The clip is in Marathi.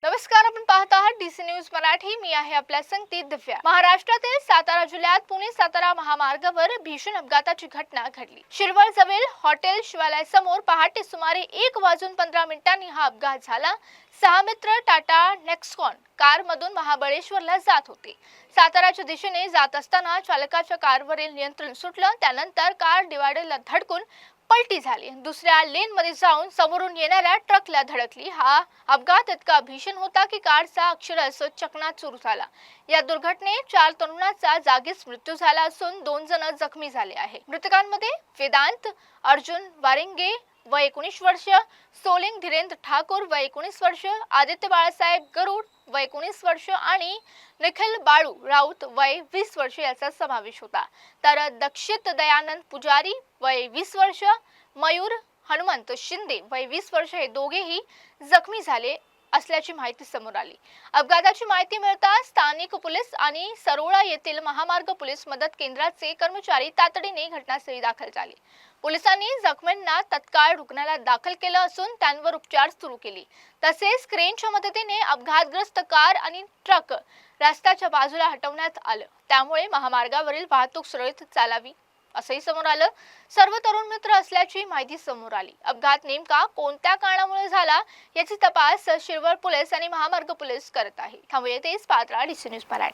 नमस्कार, आपण पाहत आहात डीसी न्यूज मराठी। मी आहे आपल्या संगती दिव्या। महाराष्ट्रातील सातारा जिल्ह्यात पुणे सातारा महामार्गावर भीषण अपघाताची घटना घडली। शिरवळ जवळ हॉटेल शिवालय समोर पहाटे सुमारे 1:15 हा अपघात झाला। 6 मित्र टाटा नेक्सॉन कार मधून महाबळेश्वरला जात होते। साताराच्या दिशेने जात असताना चालकाच्या कारवरील नियंत्रण सुटलं। त्यानंतर कार डिवायडरला धडकून पलटी झाली। दुसऱ्या लेन मध्ये जाऊन समोरून येणाऱ्या ट्रकला धडकली। हा अपघात इतका भीषण होता की कारचा अक्षरशः चकनाचूर झाला। या दुर्घटनेत 4 तरुणांचा जागीच मृत्यू झाला असून 2 जण जखमी झाले आहे। मृतकांमध्ये वेदांत अर्जुन वारिंगे वय 19 वर्ष, सोलिंग धीरेंद्र ठाकूर वय 19 वर्ष, आदित्य बाळासाहेब गरुड वय 19 वर्ष आणि निखिल बाळू राऊत वय 20 वर्ष याचा समावेश होता। तर दक्षित दयानंद पुजारी वय 20 वर्ष, मयूर हनुमंत शिंदे वय 20 वर्ष हे दोघेही जखमी झाले असल्याची माहिती समोर आली। अपघाताची माहिती मिळताच स्थानिक पोलीस आणि सरोळा येथील महामार्ग पोलीस मदत केंद्राचे कर्मचारी तातडीने घटनास्थळी दाखल झाले। पोलिसांनी जखमींना तत्काळ रुग्णालयात दाखल केलं असून त्यांवर उपचार सुरू केले। तसेच क्रेनच्या मदतीने अपघातग्रस्त कार आणि ट्रक रस्त्याच्या बाजूला हटवण्यात आलं। त्यामुळे महामार्गावरील वाहतूक सुरळीत चालावी असंही समोर आलं। सर्व तरुण मित्र असल्याची माहिती समोर आली। अपघात नेमका कोणत्या कारणामुळे झाला याची तपास शिरवळ पोलीस आणि महामार्ग पोलीस करत आहे। थांबूया तेच पाहत राहा डीसी न्यूज मराठी।